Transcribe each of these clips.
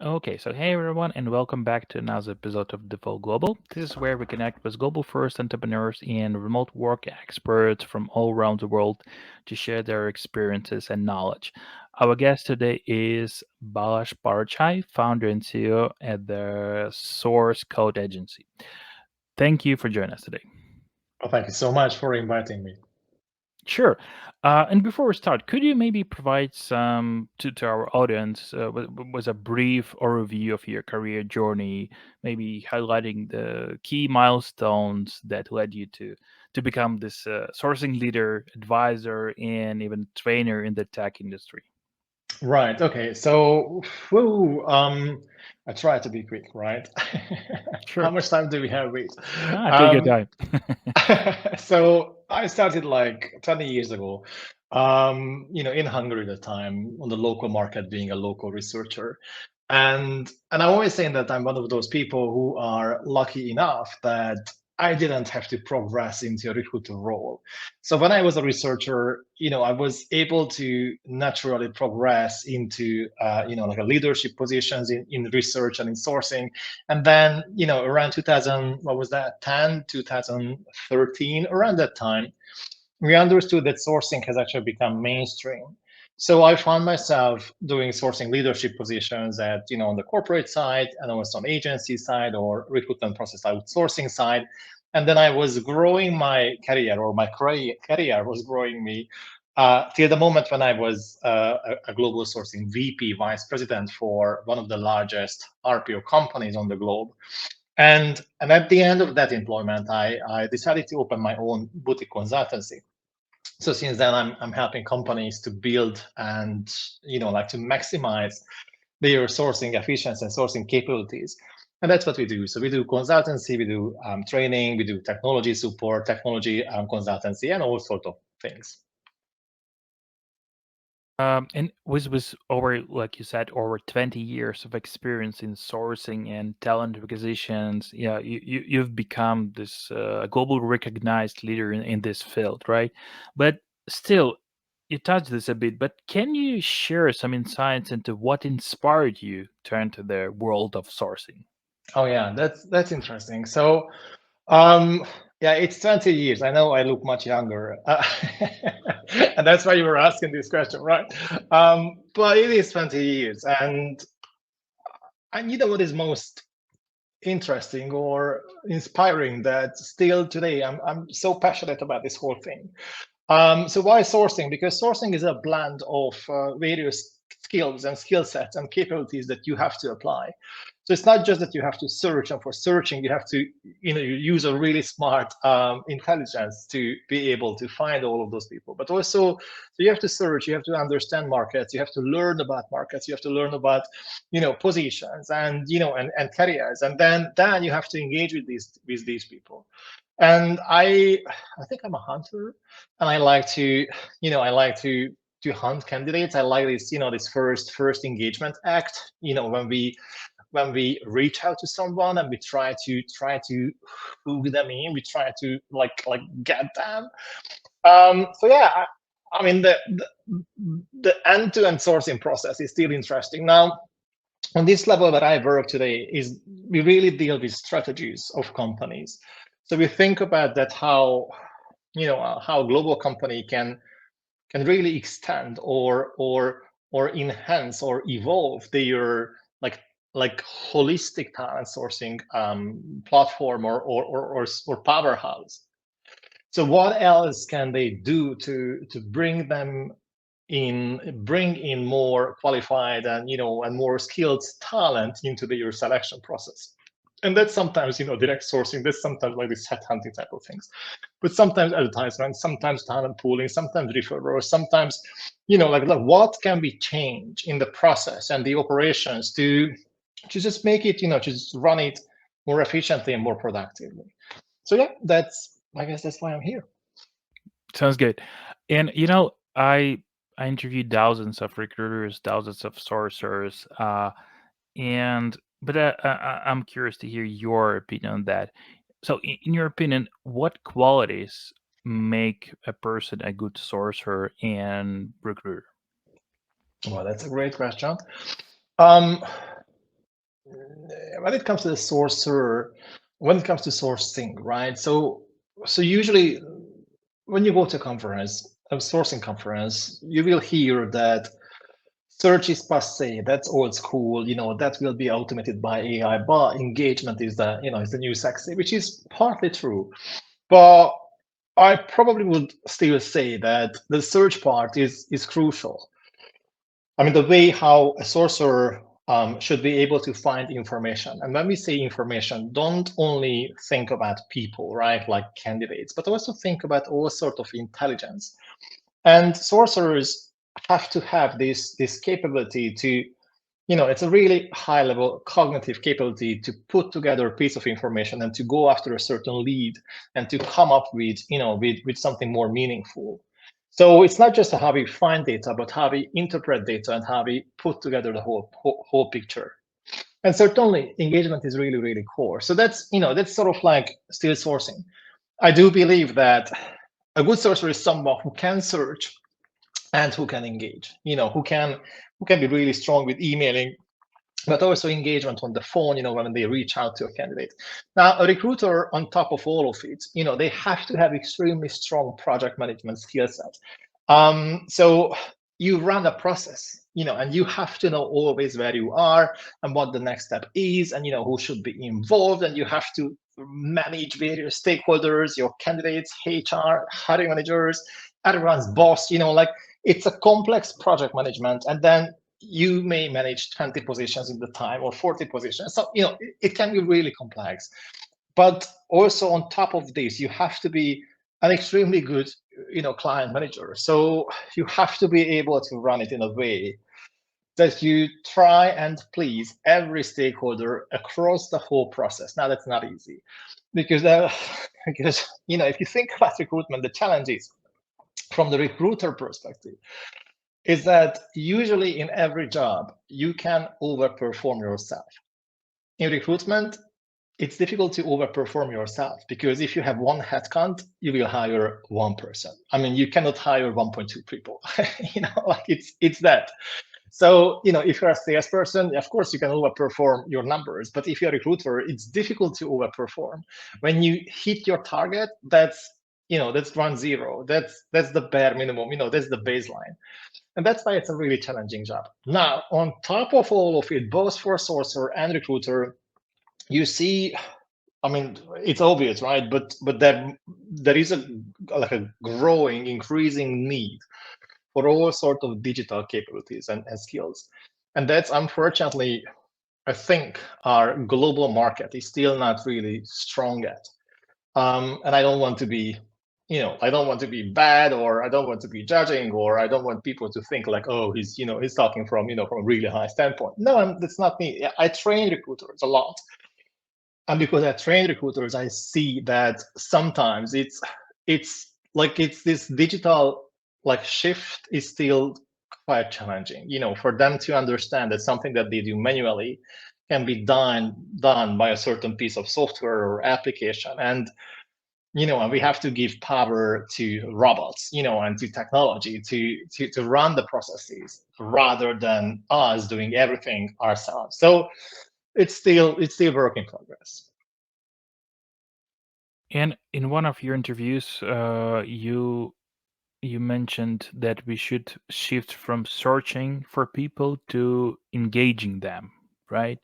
Okay, so hey everyone, and welcome back to another episode of Default Global. This is where we connect with global first entrepreneurs and remote work experts from all around the world to share their experiences and knowledge. Our guest today is Balazs Paroczay, founder and CEO at the Source CODE Agency. Thank you for joining us today. Well, thank you so much for inviting me. Sure. And before we start, could you maybe provide some to our audience with a brief overview of your career journey, maybe highlighting the key milestones that led you to become this sourcing leader, advisor, and even trainer in the tech industry? Right. Okay. So, I try to be quick, right? How Sure. much time do we have? Wait. Take your Um, time. so I started like 20 years ago, in Hungary at the time on the local market, being a local researcher. And I'm always saying that I'm one of those people who are lucky enough that I didn't have to progress into a recruiter role. So when I was a researcher, I was able to naturally progress into, like a leadership positions in research and in sourcing. And then, around 2000, what was that, 2013, around that time, we understood that sourcing has actually become mainstream. So I found myself doing sourcing leadership positions at, on the corporate side and also on agency side or recruitment process outsourcing side. And then I was growing my career, or my career was growing me till the moment when I was a global sourcing VP, vice president for one of the largest RPO companies on the globe. And at the end of that employment, I decided to open my own boutique consultancy. So since then, I'm helping companies to build and like to maximize their sourcing efficiency and sourcing capabilities. And that's what we do. So we do consultancy, we do training, we do technology support, technology consultancy, and all sorts of things. And with over, like you said, over 20 years of experience in sourcing and talent acquisitions, yeah, you've become this global recognized leader in this field, right? But still, you touched this a bit, but can you share some insights into what inspired you to enter the world of sourcing? Oh yeah, that's interesting. So yeah, it's 20 years. I know I look much younger, and that's why you were asking this question, right? But it is 20 years, and you know what is most interesting or inspiring, that still today I'm so passionate about this whole thing. So why sourcing? Because sourcing is a blend of various skills and skill sets and capabilities that you have to apply. So it's not just that you have to search, and for searching you have to, you use a really smart intelligence to be able to find all of those people. But also, so you have to search, you have to understand markets, you have to learn about markets, you have to learn about, positions and and careers, and then you have to engage with these people. And I think I'm a hunter, and I like to, I like to hunt candidates. I like this, this first engagement act, when we reach out to someone and we try to hook them in, we try to like get them. So yeah, I mean the end-to-end sourcing process is still interesting. Now, on this level that I work today, is we really deal with strategies of companies. So we think about that, how a global company can really extend or enhance or evolve their like holistic talent sourcing platform or powerhouse. So what else can they do to bring in more qualified and and more skilled talent into their selection process? And that's sometimes direct sourcing. That's sometimes like this headhunting type of things, but sometimes advertisement, sometimes talent pooling, sometimes referrals, sometimes like what can we change in the process and the operations to just make it, to just run it more efficiently and more productively. So yeah, that's, I guess that's why I'm here. Sounds good. And I interviewed thousands of recruiters, thousands of sourcers, and but I'm curious to hear your opinion on that. So, in your opinion, what qualities make a person a good sourcer and recruiter? Well, that's a great question. Um, when it comes to the sourcer, when it comes to sourcing, right? So usually when you go to a conference, a sourcing conference, you will hear that search is passe, that's old school, that will be automated by AI, but engagement is the new sexy, which is partly true. But I probably would still say that the search part is crucial. I mean, the way how a sourcer should be able to find information. And when we say information, don't only think about people, right, like candidates, but also think about all sort of intelligence. And sorcerers have to have this capability to, it's a really high level cognitive capability to put together a piece of information and to go after a certain lead and to come up with, with something more meaningful. So it's not just how we find data, but how we interpret data and how we put together the whole picture. And certainly engagement is really, really core. So that's sort of like still sourcing. I do believe that a good sourcer is someone who can search and who can engage, who can be really strong with emailing, but also engagement on the phone, when they reach out to a candidate. Now, a recruiter, on top of all of it, they have to have extremely strong project management skill set. So you run a process, and you have to know always where you are and what the next step is, and who should be involved, and you have to manage various stakeholders, your candidates, HR, hiring managers, everyone's boss, like it's a complex project management. And then you may manage 20 positions in the time or 40 positions. So, it can be really complex. But also on top of this, you have to be an extremely good, client manager. So you have to be able to run it in a way that you try and please every stakeholder across the whole process. Now, that's not easy because, because if you think about recruitment, the challenge is from the recruiter perspective is that usually in every job, you can overperform yourself. In recruitment, it's difficult to overperform yourself because if you have one headcount, you will hire one person. I mean, you cannot hire 1.2 people. Like it's that. So, if you're a salesperson, of course you can overperform your numbers. But if you're a recruiter, it's difficult to overperform. When you hit your target, that's ground zero. That's the bare minimum. That's the baseline. And that's why it's a really challenging job. Now, on top of all of it, both for sourcer and recruiter, you see, I mean, it's obvious, right? But there is a growing, increasing need for all sorts of digital capabilities and skills. And that's unfortunately, I think, our global market is still not really strong yet. And I don't want to be, I don't want to be bad, or I don't want to be judging, or I don't want people to think like, oh, he's talking from, from a really high standpoint. No, that's not me. I train recruiters a lot. And because I train recruiters, I see that sometimes it's this digital like shift is still quite challenging, for them to understand that something that they do manually can be done by a certain piece of software or application. And we have to give power to robots, and to technology to run the processes rather than us doing everything ourselves. So it's still work in progress. And in one of your interviews, you mentioned that we should shift from searching for people to engaging them, right?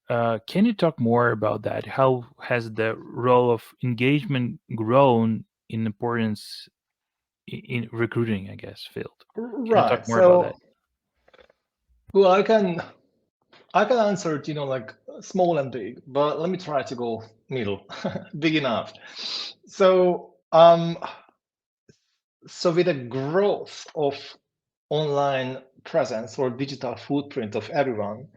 Can you talk more about that? How has the role of engagement grown in importance in recruiting, I guess, field? Can you talk Right. more about that? So, well, I can answer it, like small and big, but let me try to go middle, big enough. So, so with the growth of online presence or digital footprint of everyone,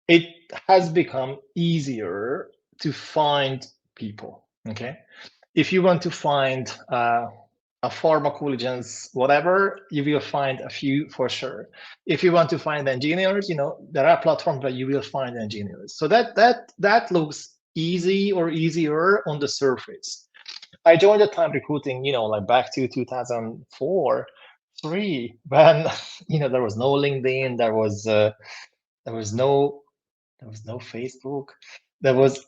it has become easier to find people. Okay. If you want to find a pharmacovigilance, whatever, you will find a few for sure. If you want to find engineers, there are platforms where you will find engineers. So that looks easy or easier on the surface. I joined the time recruiting, like back to 2004, 3, when there was no LinkedIn, there was no There was no Facebook. There was,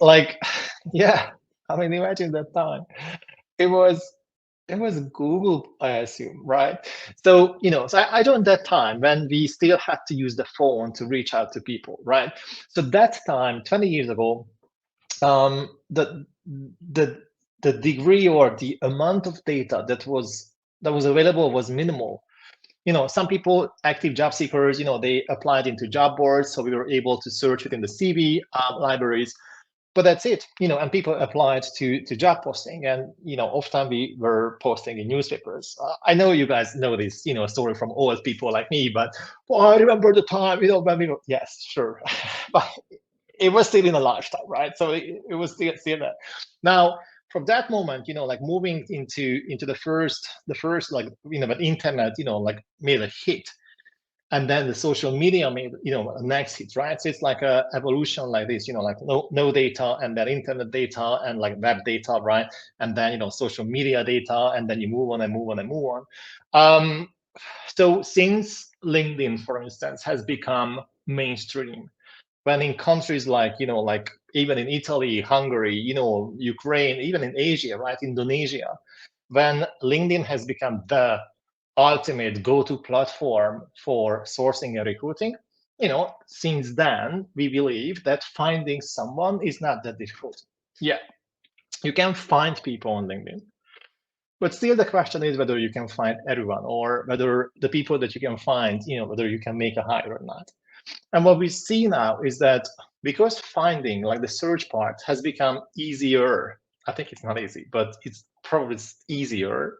like, yeah. I mean, imagine that time. It was, it was Google, I assume, right? So, so I joined that time when we still had to use the phone to reach out to people, right? So that time, 20 years ago, the the degree or the amount of data that was available was minimal. Some people, active job seekers, they applied into job boards, so we were able to search within the CV libraries. But that's it, and people applied to job posting, and often we were posting in newspapers. I know you guys know this, story from old people like me, but well, I remember the time, when we were, yes, sure, but it was still in a lifetime, right? So it was still there. Now, from that moment, like moving into the first like but internet, like made a hit, and then the social media made a next hit, right? So it's like a evolution like this, like no data, and then internet data, and like web data, right? And then social media data, and then you move on and move on and move on. So since LinkedIn, for instance, has become mainstream, when in countries like even in Italy, Hungary, Ukraine, even in Asia, right, Indonesia, when LinkedIn has become the ultimate go-to platform for sourcing and recruiting, since then we believe that finding someone is not that difficult. Yeah, you can find people on LinkedIn, but still the question is whether you can find everyone, or whether the people that you can find, whether you can make a hire or not. And what we see now is that because finding, like the search part, has become easier. I think it's not easy, but it's probably easier.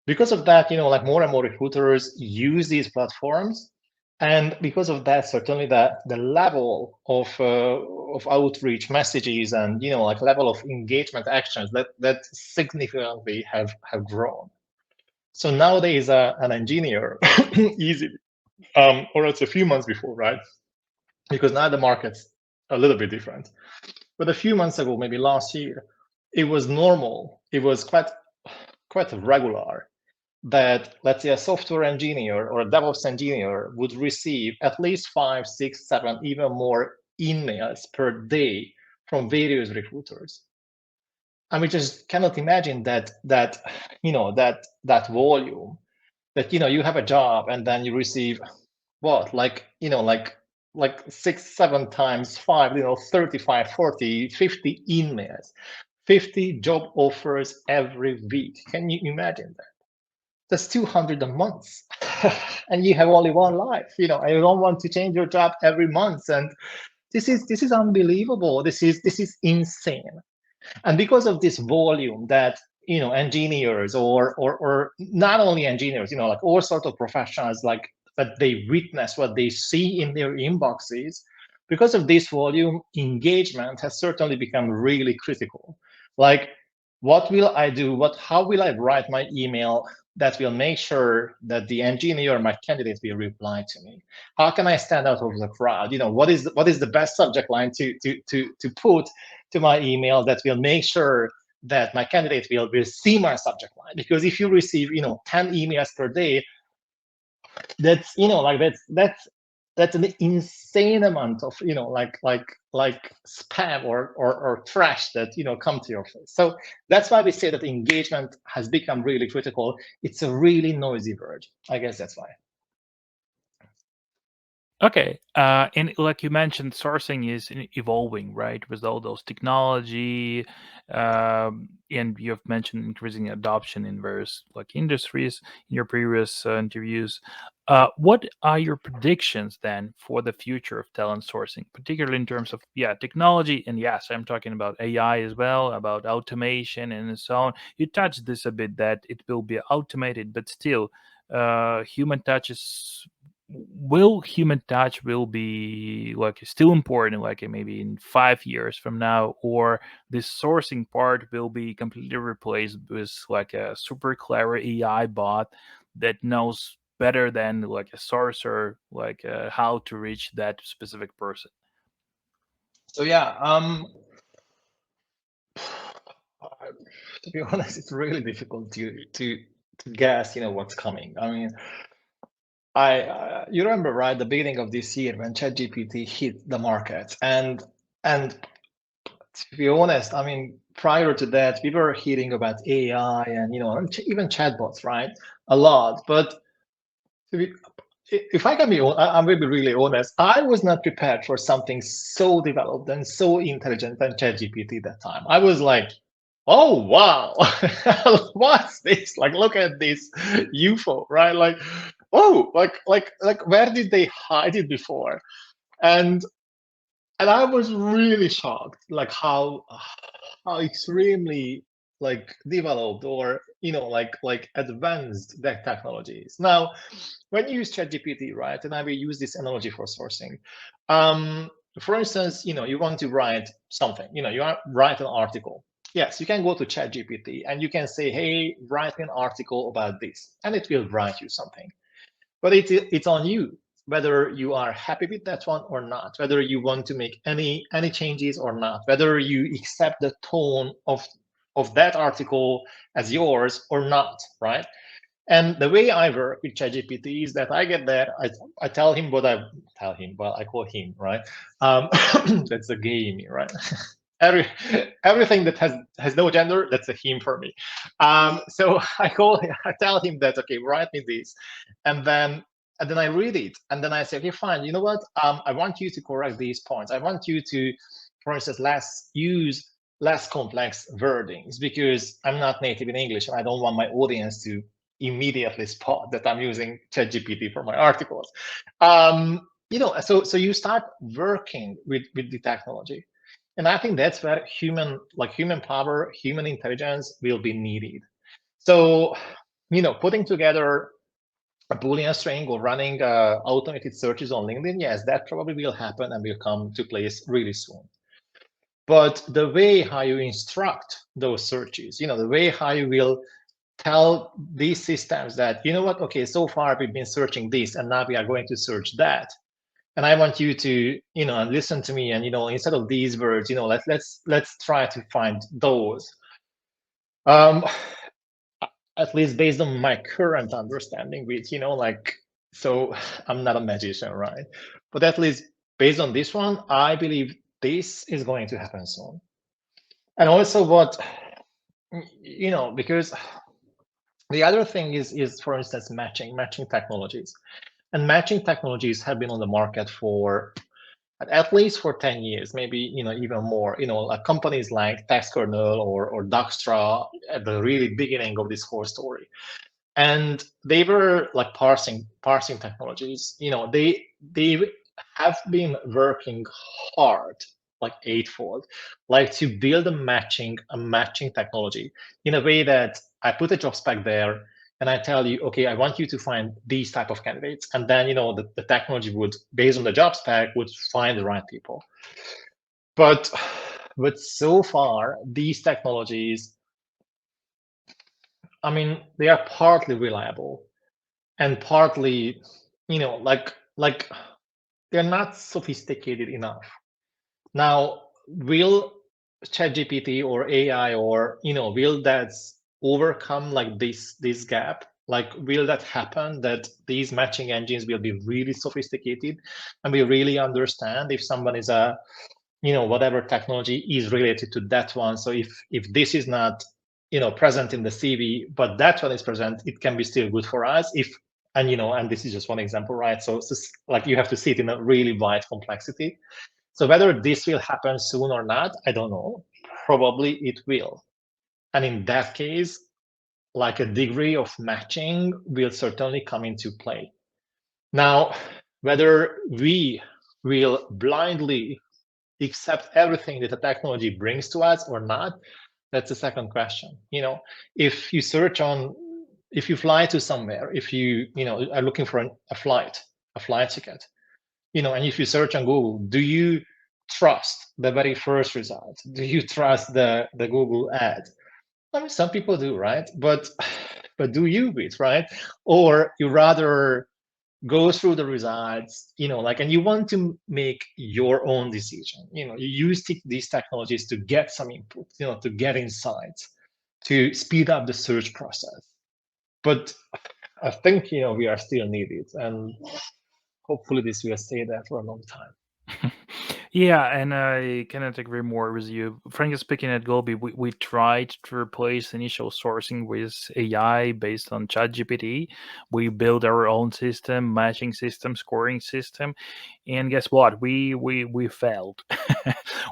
Because of that, like more and more recruiters use these platforms. And because of that, certainly the level of outreach messages, and like level of engagement actions, that significantly have grown. So nowadays, an engineer easily, or it's a few months before, right? Because now the market's a little bit different. But a few months ago, maybe last year, it was normal. It was quite regular that, let's say, a software engineer or a DevOps engineer would receive at least 5, 6, 7, even more emails per day from various recruiters. And we just cannot imagine that volume, that you have a job and then you receive what, like 6, 7 times 5, 35, 40, 50 emails, 50 job offers every week. Can you imagine that? That's 200 a month. And you have only one life, and you don't want to change your job every month. And this is unbelievable. This is insane. And because of this volume that engineers, or not only engineers, like all sorts of professionals, like that they witness, what they see in their inboxes, because of this volume, engagement has certainly become really critical. Like, what will I do? How will I write my email that will make sure that the engineer, my candidate, will reply to me? How can I stand out of the crowd? What is the best subject line to put to my email that will make sure that my candidate will see my subject line? Because if you receive 10 emails per day, that's like that's an insane amount of like spam or trash that come to your face. So that's why we say that engagement has become really critical. It's a really noisy word, I guess. That's why. Okay. And like you mentioned, sourcing is evolving, right? With all those technology, and you've mentioned increasing adoption in various like industries in your previous interviews. What are your predictions then for the future of talent sourcing, particularly in terms of technology? And yes, I'm talking about AI as well, about automation and so on. You touched this a bit that it will be automated, but still, human touch is will human touch will be like still important like maybe in 5 years from now, or this sourcing part will be completely replaced with like a super clever AI bot that knows better than like a sourcer like how to reach that specific person? So yeah, to be honest, it's really difficult to guess, what's coming. I mean, you remember, right, the beginning of this year when ChatGPT hit the market, and to be honest, I mean, prior to that, we were hearing about AI and even chatbots, right, a lot. But to be, if I can be, I'm going to be really honest. I was not prepared for something so developed and so intelligent than ChatGPT that time. I was like, oh wow, what's this? Like, look at this UFO, right? Like, oh, like, where did they hide it before? And I was really shocked, like how extremely like developed or like advanced that technology is. Now, when you use ChatGPT, right, and I will use this analogy for sourcing. Um, for instance, you want to write something, write an article. Yes, you can go to ChatGPT and you can say, hey, write me an article about this, and it will write you something. But it's on you whether you are happy with that one or not, whether you want to make any changes or not, whether you accept the tone of that article as yours or not, right? And the way I work with ChatGPT is that I get there, I tell him what I tell him. Well, I call him, right? That's the gay in me, right? Every everything that has no gender, that's a him for me. So I tell him that, okay, write me this, and then I read it, and then I say, okay, fine. You know what? I want you to correct these points. I want you to, for instance, use less complex wordings because I'm not native in English, and I don't want my audience to immediately spot that I'm using ChatGPT for my articles. So you start working with the technology, and I think that's where human power, human intelligence will be needed. So, putting together a Boolean string or running automated searches on LinkedIn, yes, that probably will happen and will come to place really soon. But the way how you instruct those searches, the way how you will tell these systems that, you know what, okay, so far we've been searching this and now we are going to search that. And I want you to, listen to me and, instead of these words, let's try to find those. Um, at least based on my current understanding with, so I'm not a magician, right? But at least based on this one, I believe this is going to happen soon. And also because the other thing is for instance, matching technologies. And matching technologies have been on the market for at least for 10 years, maybe even more. Like companies like TaxKernel or Daxtra at the really beginning of this whole story, and they were like parsing technologies. They have been working hard, like eightfold, like to build a matching technology in a way that I put a job spec there and I tell you, okay, I want you to find these type of candidates, and then the technology would, based on the job spec, would find the right people. But so far these technologies, I mean, they are partly reliable and partly, like they're not sophisticated enough. Now, will ChatGPT or AI or will that overcome like this gap? Like, will that happen? That these matching engines will be really sophisticated, and we really understand if someone is a whatever technology is related to that one. So if this is not present in the CV, but that one is present, it can be still good for us. And this is just one example, right? So like you have to see it in a really wide complexity. So whether this will happen soon or not, I don't know. Probably it will. And in that case, like a degree of matching will certainly come into play. Now, whether we will blindly accept everything that the technology brings to us or not, that's the second question. If you if you fly to somewhere, if you are looking for a flight ticket, and if you search on Google, do you trust the very first result? Do you trust the Google ad? I mean, some people do, right? But do you, bit, right? Or you rather go through the results, and you want to make your own decision. You use these technologies to get some input, to get insights, to speed up the search process. But I think we are still needed, and hopefully this will stay there for a long time. Yeah, and I cannot agree more with you. Frankly speaking, at Gobi, we tried to replace initial sourcing with AI based on ChatGPT. We built our own system, matching system, scoring system, and guess what? We failed.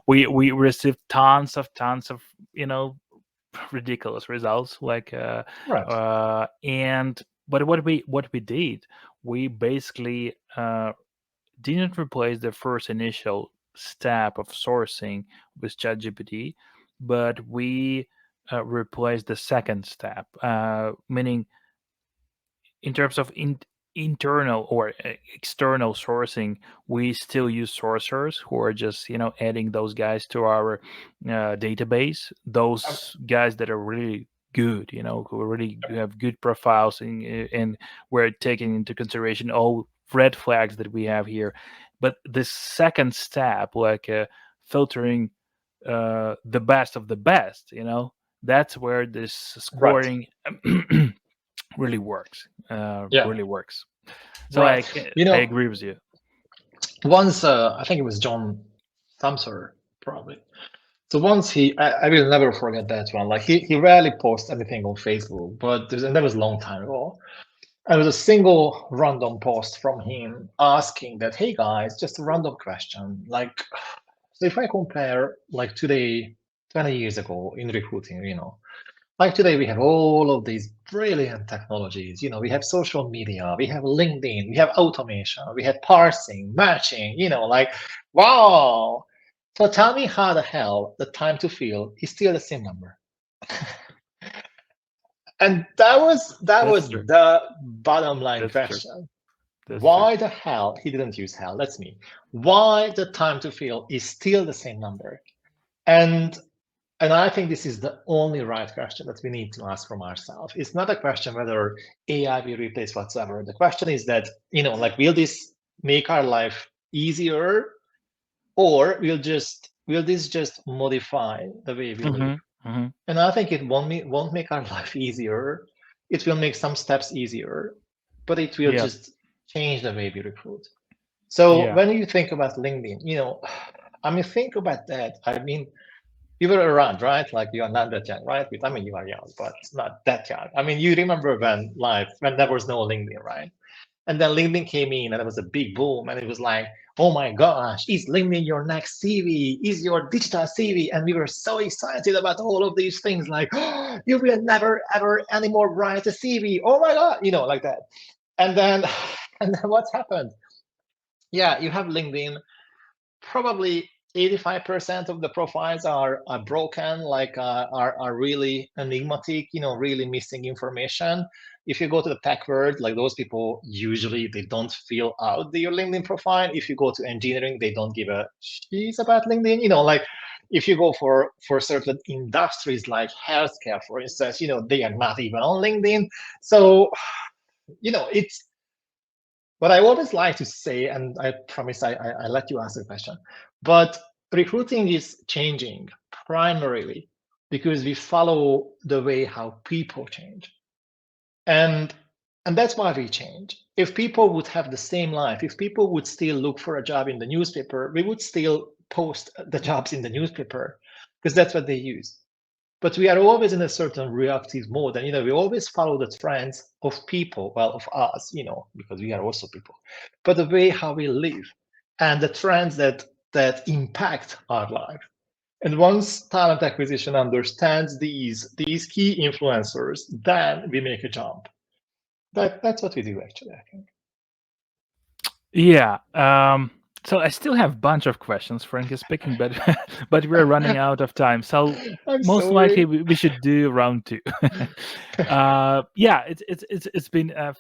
We received tons of you know ridiculous results. Right. And but what we did, we basically didn't replace the first initial step of sourcing with ChatGPT, but we replaced the second step, meaning in terms of internal or external sourcing, we still use sourcers who are just adding those guys to our database. Um, Those guys that are really good, who really have good profiles, and we're taking into consideration all red flags that we have here. But the second step, like filtering the best of the best, that's where this right. scoring really works. Yeah. Really works. So Right. I agree with you. Once I think it was John Sumser, probably. So once I will never forget that one. Like he rarely posts anything on Facebook, but and that was a long time ago. And it was a single random post from him asking that, hey guys, just a random question. Like, so if I compare like today, 20 years ago in recruiting, like today we have all of these brilliant technologies. We have social media, we have LinkedIn, we have automation, we have parsing, matching, like, wow. So tell me how the hell the time to fill is still the same number. And that was That's true. the bottom line That's true. question. That's true. Why the hell he didn't use hell? That's me. Why the time to fill is still the same number? And and I think this is the only right question that we need to ask from ourselves. It's not a question whether AI will replace whatsoever. The question is that, like, will this make our life easier, or will this just modify the way we live? Hmm. Hmm. And I think it won't make our life easier. It will make some steps easier, but it will Yeah. just change the way we recruit. So Yeah. when you think about LinkedIn, I mean, think about that. I mean, you were around, right? Like you are not that young, right? I mean, you are young, but not that young. I mean, you remember when there was no LinkedIn, right? And then LinkedIn came in and it was a big boom. And it was like, oh my gosh, is LinkedIn your next CV? Is your digital CV? And we were so excited about all of these things like, oh, you will never, ever anymore write a CV. Oh my God, like that. And then, and then what happened? Yeah, you have LinkedIn. Probably 85% of the profiles are broken, like are really enigmatic, really missing information. If you go to the tech world, like those people usually they don't fill out their LinkedIn profile. If you go to engineering, they don't give a shit about LinkedIn. Like if you go for certain industries like healthcare, for instance, they are not even on LinkedIn. So it's what I always like to say, and I promise I let you ask the question, but recruiting is changing primarily because we follow the way how people change. And and that's why we change. If people would have the same life, if people would still look for a job in the newspaper, we would still post the jobs in the newspaper because that's what they use. But we are always in a certain reactive mode, and we always follow the trends of people, well, of us, because we are also people, but the way how we live and the trends that impact our life. And once talent acquisition understands these key influencers, then we make a jump. That's what we do actually, I think. Yeah. So I still have a bunch of questions, frankly speaking, but but we're running out of time. So I'm most likely sorry. we should do round two. Yeah, it's been a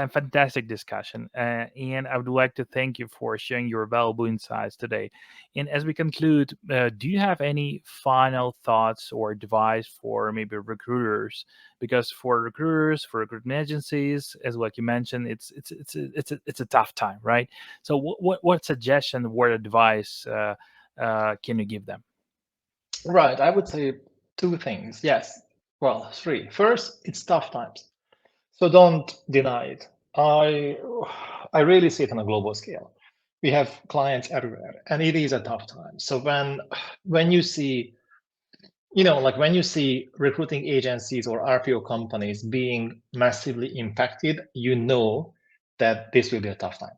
fantastic discussion, and I would like to thank you for sharing your valuable insights today. And as we conclude, do you have any final thoughts or advice for maybe recruiters? Because for recruiters, for recruitment agencies, as like you mentioned, it's a tough time, right? So what suggestion, what advice can you give them? Right, I would say two things. Yes, well, three. First, it's tough times. So don't deny it. I really see it on a global scale. We have clients everywhere, and it is a tough time. So when you see, like when you see recruiting agencies or RPO companies being massively impacted, you know that this will be a tough time.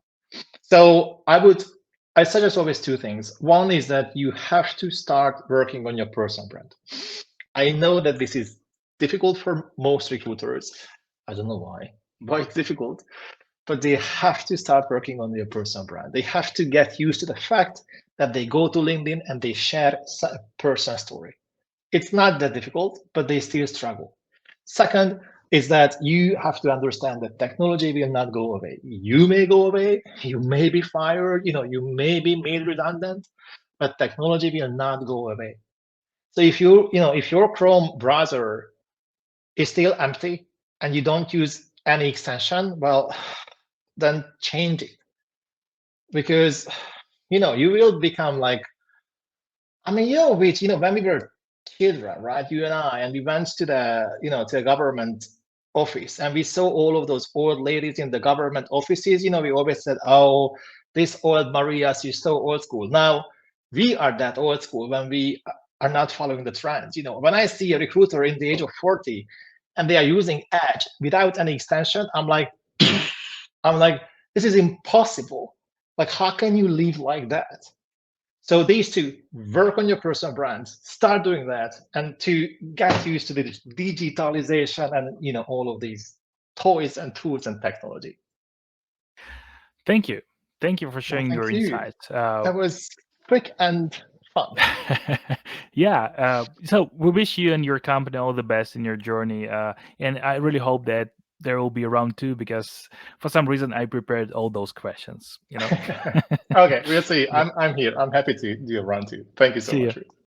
So I suggest always two things. One is that you have to start working on your personal brand. I know that this is difficult for most recruiters. I don't know why it's difficult, but they have to start working on their personal brand. They have to get used to the fact that they go to LinkedIn and they share a personal story. It's not that difficult, but they still struggle. Second is that you have to understand that technology will not go away. You may go away, you may be fired, you may be made redundant, but technology will not go away. So if your Chrome browser is still empty and you don't use any extension, well, then change it, because you will become like, I mean, when we were children, right? You and I, and we went to the government office, and we saw all of those old ladies in the government offices. We always said, "Oh, this old Marias, you're so old school." Now we are that old school when we are not following the trends. When I see a recruiter in the age of 40 and they are using Edge without any extension, I'm like, this is impossible. Like, how can you live like that? So these two, work on your personal brands, start doing that, and to get used to the digitalization and all of these toys and tools and technology. Thank you. Thank you for Well, sharing your thank you. insights. That was quick and fun. Yeah. So we wish you and your company all the best in your journey. And I really hope that there will be a round two, because for some reason I prepared all those questions. Okay, we'll see. Yeah. I'm here. I'm happy to do a round two. Thank you so See much, you. Ruth.